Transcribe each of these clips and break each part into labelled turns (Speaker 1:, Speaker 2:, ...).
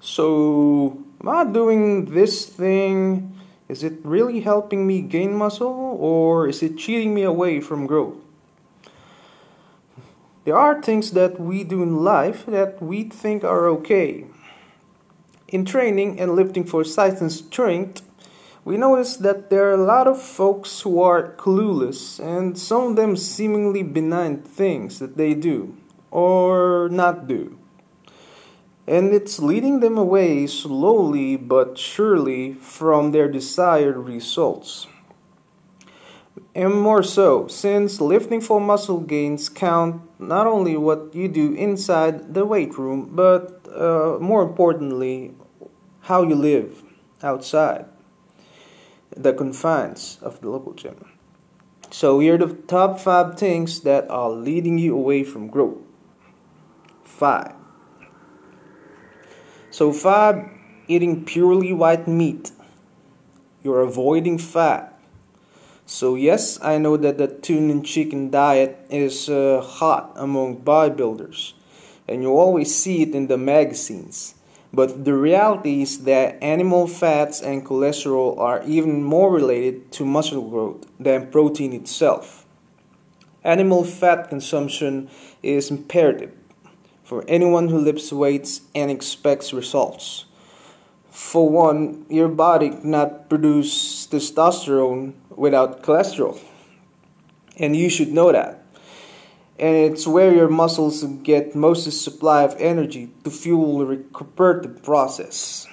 Speaker 1: So, am I doing this thing? Is it really helping me gain muscle, or is it cheating me away from growth? There are things that we do in life that we think are okay. In training and lifting for size and strength, we notice that there are a lot of folks who are clueless, and some of them seemingly benign things that they do or not do. And it's leading them away slowly but surely from their desired results. And more so, since lifting for muscle gains count not only what you do inside the weight room, but more importantly, how you live outside the confines of the local gym. So here are the top 5 things that are leading you away from growth. 5. So 5, eating purely white meat. You're avoiding fat. So yes, I know that the tuna and chicken diet is hot among bodybuilders, and you always see it in the magazines. But the reality is that animal fats and cholesterol are even more related to muscle growth than protein itself. Animal fat consumption is imperative for anyone who lifts weights and expects results. For one, your body cannot produce testosterone without cholesterol, and you should know that. And it's where your muscles get most supply of energy to fuel the recuperative process.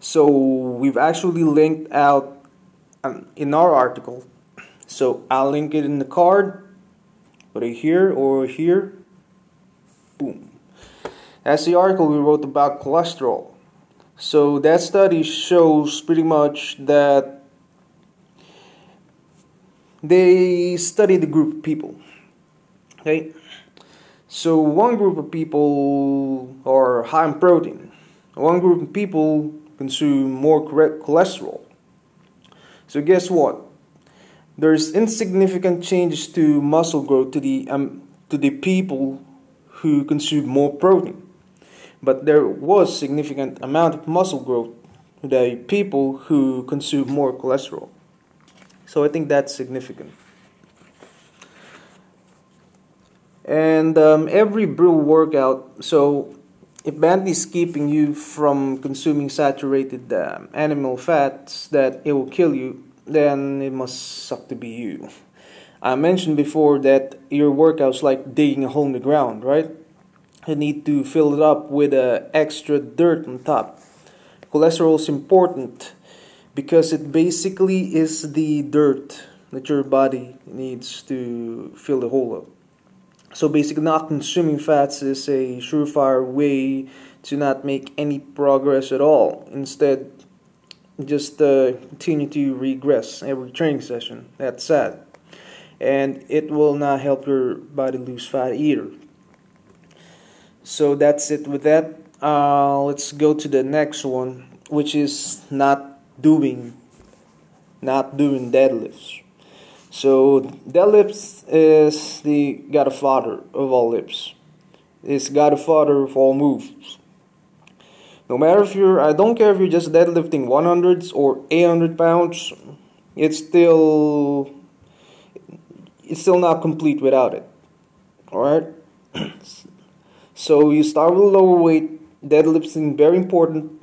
Speaker 1: So we've actually linked out in our article. So I'll link it in the card, whether here or here. Boom. That's the article we wrote about cholesterol. So that study shows pretty much that they studied a group of people. Okay, so one group of people are high in protein. One group of people consume more cholesterol. So guess what? There's insignificant changes to muscle growth to the people who consume more protein, but there was significant amount of muscle growth to the people who consume more cholesterol. So I think that's significant. And every brew workout, so if band is keeping you from consuming saturated animal fats that it will kill you, then it must suck to be you. I mentioned before that your workout's like digging a hole in the ground, right? You need to fill it up with extra dirt on top. Cholesterol is important because it basically is the dirt that your body needs to fill the hole up. So basically not consuming fats is a surefire way to not make any progress at all. Instead, just continue to regress every training session. That's sad. And it will not help your body lose fat either. So that's it with that. Let's go to the next one, which is not doing deadlifts. So deadlifts is the godfather of all lifts. It's godfather of all moves. No matter I don't care if you're just deadlifting 100s or 800 pounds, it's still not complete without it. Alright? So you start with lower weight. Deadlifts is very important,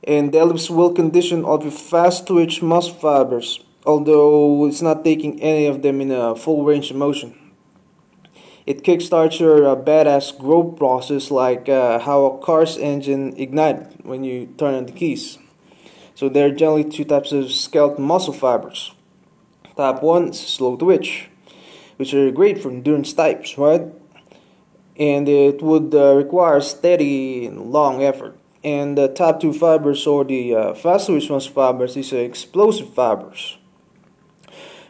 Speaker 1: and deadlifts will condition all your fast twitch muscle fibers, although it's not taking any of them in a full range of motion. It kickstarts your badass growth process like how a car's engine ignites when you turn on the keys. So there are generally 2 types of skeletal muscle fibers. Type 1 is slow twitch, which are great for endurance types, right? And it would require steady and long effort. And the type 2 fibers, or the fast twitch muscle fibers, these are explosive fibers,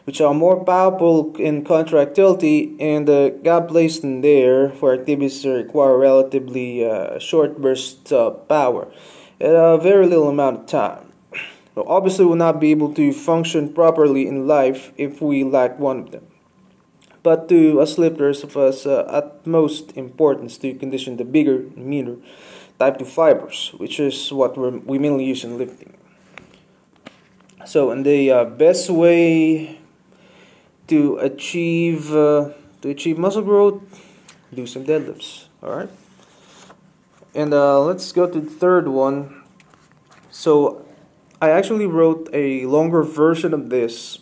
Speaker 1: which are more powerful in contractility and got placed in there for activities that require relatively short bursts of power at a very little amount of time. So obviously we'll not be able to function properly in life if we lack one of them. but to us lifters of us utmost importance to condition the bigger, meaner type 2 fibers, which is what we mainly use in lifting. So, and the best way to achieve muscle growth, do some deadlifts. All right, and let's go to the third one. So, I actually wrote a longer version of this.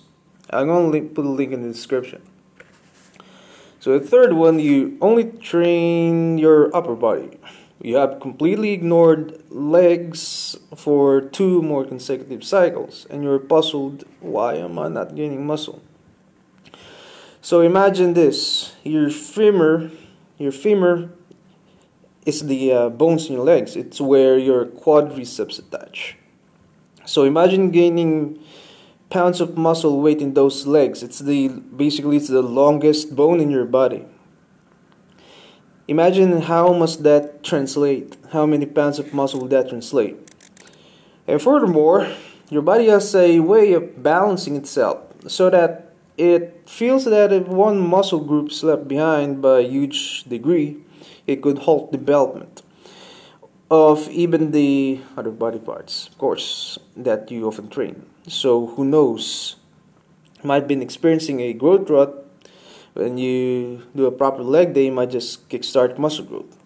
Speaker 1: I'm gonna put a link in the description. So the third one, you only train your upper body. You have completely ignored legs for 2 more consecutive cycles, and you're puzzled, why am I not gaining muscle? So imagine this: your femur is the bones in your legs. It's where your quadriceps attach. So imagine gaining pounds of muscle weight in those legs. It's the longest bone in your body. Imagine how must that translate? How many pounds of muscle would that translate? And furthermore, your body has a way of balancing itself so that it feels that if one muscle group is left behind by a huge degree, it could halt development of even the other body parts, of course, that you often train. So who knows? You might have been experiencing a growth rut. When you do a proper leg day, you might just kickstart muscle growth.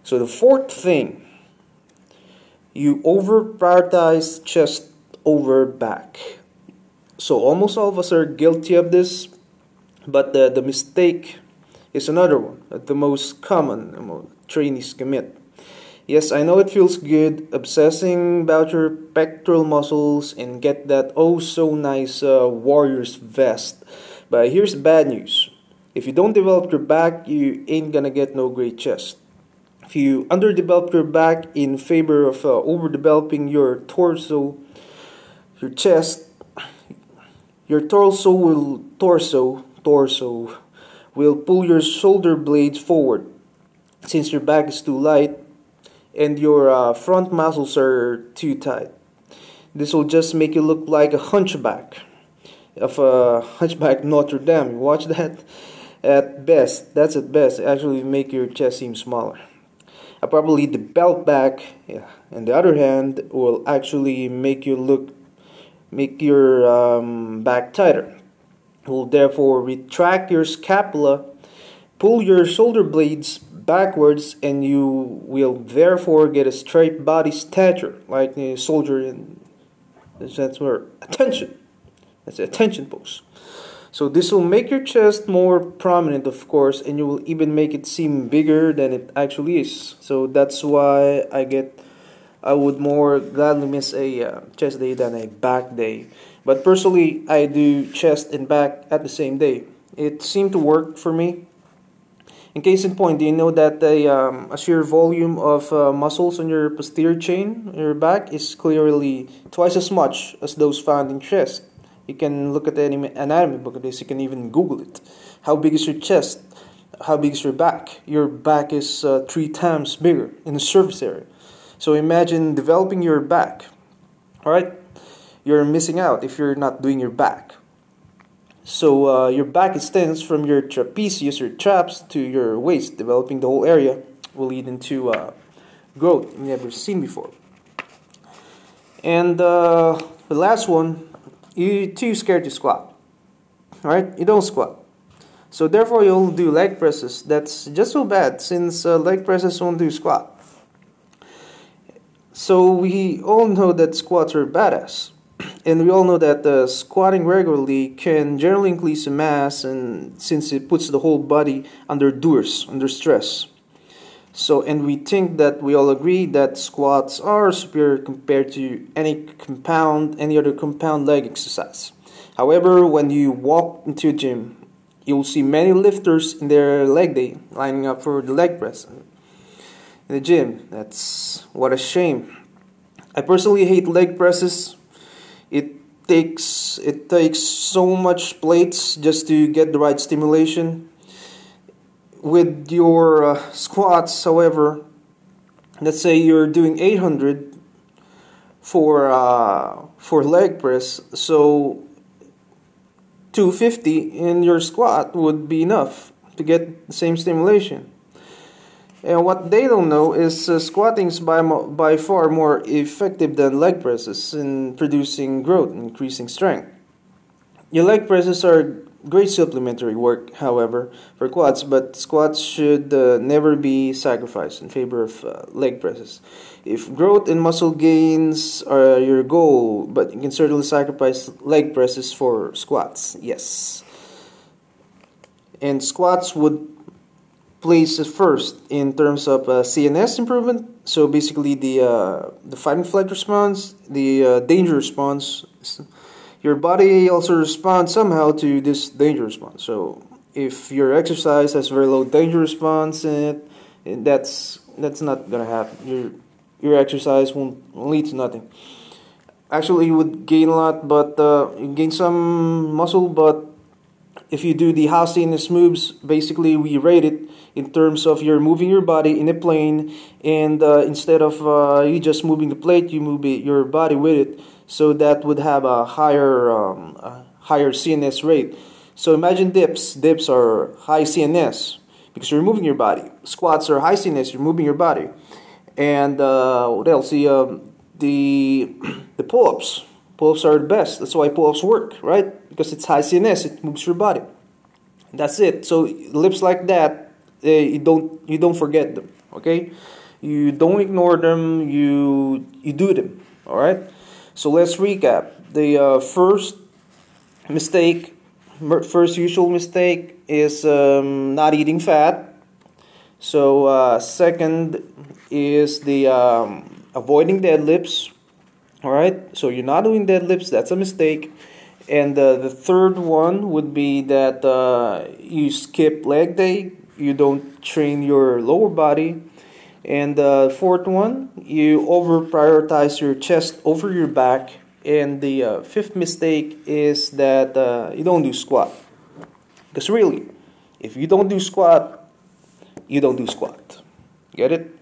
Speaker 1: So the fourth thing, you over prioritize chest over back. So almost all of us are guilty of this, but the mistake is another one, the most common trainees commit. Yes, I know it feels good obsessing about your pectoral muscles and get that oh so nice warrior's vest. But here's bad news. If you don't develop your back, you ain't gonna get no great chest. If you underdevelop your back in favor of overdeveloping your torso, your chest, your torso will pull your shoulder blades forward since your back is too light and your front muscles are too tight. This will just make you look like a hunchback of a hunchback Notre Dame. You watch that? At best, that's at best. It actually make your chest seem smaller. Probably the belt back, on the other hand, will actually make your back tighter. It will therefore retract your scapula, pull your shoulder blades backwards, and you will therefore get a straight body stature like a soldier in. That's where attention. That's the attention pose. So this will make your chest more prominent, of course, and you will even make it seem bigger than it actually is. So that's why I would more gladly miss a chest day than a back day. But personally, I do chest and back at the same day. It seemed to work for me. In case in point, do you know that a sheer volume of muscles on your posterior chain, your back, is clearly twice as much as those found in chest? You can look at the anatomy book of this. You can even Google it. How big is your chest? How big is your back? Your back is 3 times bigger in the surface area. So imagine developing your back. Alright? You're missing out if you're not doing your back. So your back extends from your trapezius, your traps, to your waist. Developing the whole area will lead into growth you've never seen before. And the last one, you're too scared to squat. Alright? You don't squat. So therefore you'll do leg presses. That's just so bad since leg presses won't do squat. So we all know that squats are badass. And we all know that squatting regularly can generally increase the mass, and since it puts the whole body under duress, under stress. So, and we think that we all agree that squats are superior compared to any other compound leg exercise. However, when you walk into a gym, you'll see many lifters in their leg day lining up for the leg press in the gym. That's what a shame. I personally hate leg presses. It takes so much plates just to get the right stimulation. With your squats, however, let's say you're doing 800 for leg press, so 250 in your squat would be enough to get the same stimulation. And what they don't know is squatting is by far more effective than leg presses in producing growth and increasing strength. Your leg presses are great supplementary work, however, for quads, but squats should never be sacrificed in favor of leg presses. If growth and muscle gains are your goal, but you can certainly sacrifice leg presses for squats, yes. And squats would place first in terms of CNS improvement. So basically the fight and flight response, the danger response. Your body also responds somehow to this danger response. So if your exercise has very low danger response in it, that's not gonna happen. Your exercise won't lead to nothing. Actually, you would gain a lot, but you gain some muscle. But if you do the high CNS moves, basically we rate it in terms of you're moving your body in a plane, and instead of you just moving the plate, you move your body with it. So that would have a higher CNS rate. So imagine dips. Dips are high CNS because you're moving your body. Squats are high CNS. You're moving your body. And what else? The pull-ups. Pull-ups are the best. That's why pull-ups work, right? Because it's high CNS. It moves your body. That's it. So lifts like that, you don't forget them. Okay, you don't ignore them. You do them. All right. So let's recap. The first usual mistake is not eating fat. So second is the avoiding deadlifts. All right. So you're not doing deadlifts. That's a mistake. And the third one would be that you skip leg day. You don't train your lower body. And the fourth one, you over prioritize your chest over your back. And the fifth mistake is that you don't do squat. Because really, if you don't do squat, you don't do squat. Get it?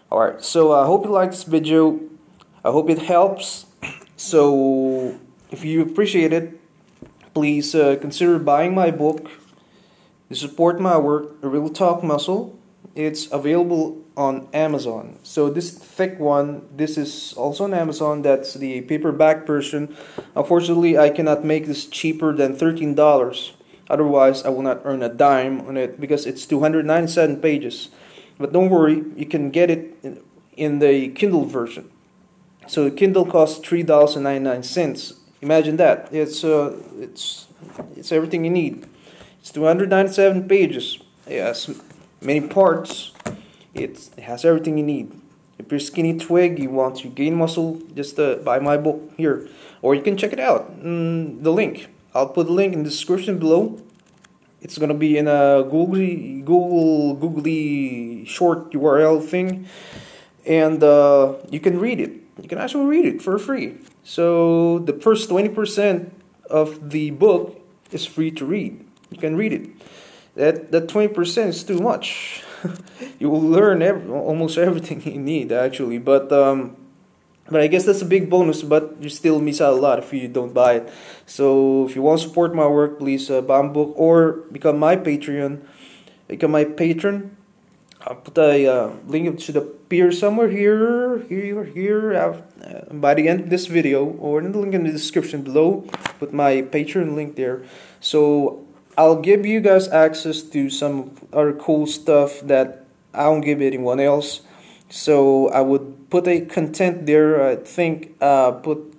Speaker 1: Alright, so I hope you like this video. I hope it helps. So if you appreciate it, please consider buying my book to support my work, Real Talk Muscle. It's available on Amazon. So this thick one, this is also on Amazon. That's the paperback version. Unfortunately, I cannot make this cheaper than $13. Otherwise, I will not earn a dime on it because it's 297 pages. But don't worry, you can get it in the Kindle version. So the Kindle costs $3.99. Imagine that. It's everything you need. It's 297 pages. Yes, many parts. It has everything you need. If you're skinny twig, you want to gain muscle, just buy my book here. Or you can check it out. The link. I'll put the link in the description below. It's going to be in a googly short URL thing. And you can read it. You can actually read it for free. So the first 20% of the book is free to read. You can read it. That 20% is too much. You will learn almost everything you need actually, but I guess that's a big bonus. But you still miss out a lot if you don't buy it. So if you want to support my work, please buy my book or become my Patreon. Become my patron. I'll put a link. It should appear somewhere here, by the end of this video, or in the link in the description below. Put my Patreon link there. So I'll give you guys access to some other cool stuff that I don't give anyone else. So I would put a content there. I think put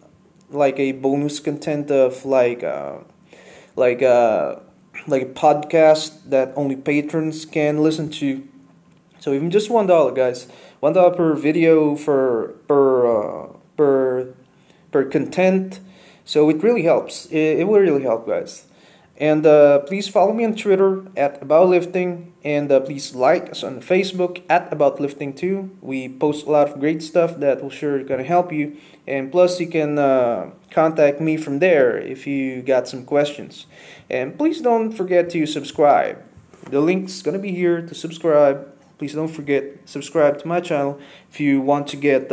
Speaker 1: like a bonus content of like a podcast that only patrons can listen to. So even just $1, guys, $1 per video per content. So it really helps. It will really help, guys. And please follow me on Twitter at Aboutlifting, and please like us on Facebook at Aboutlifting too. We post a lot of great stuff that will sure gonna help you. And plus, you can contact me from there if you got some questions. And please don't forget to subscribe. The link's gonna be here to subscribe. Please don't forget subscribe to my channel if you want to get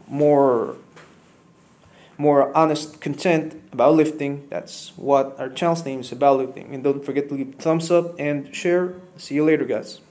Speaker 1: more more honest content about lifting. That's what our channel's name is, about lifting. And don't forget to leave a thumbs up and share. See you later, guys.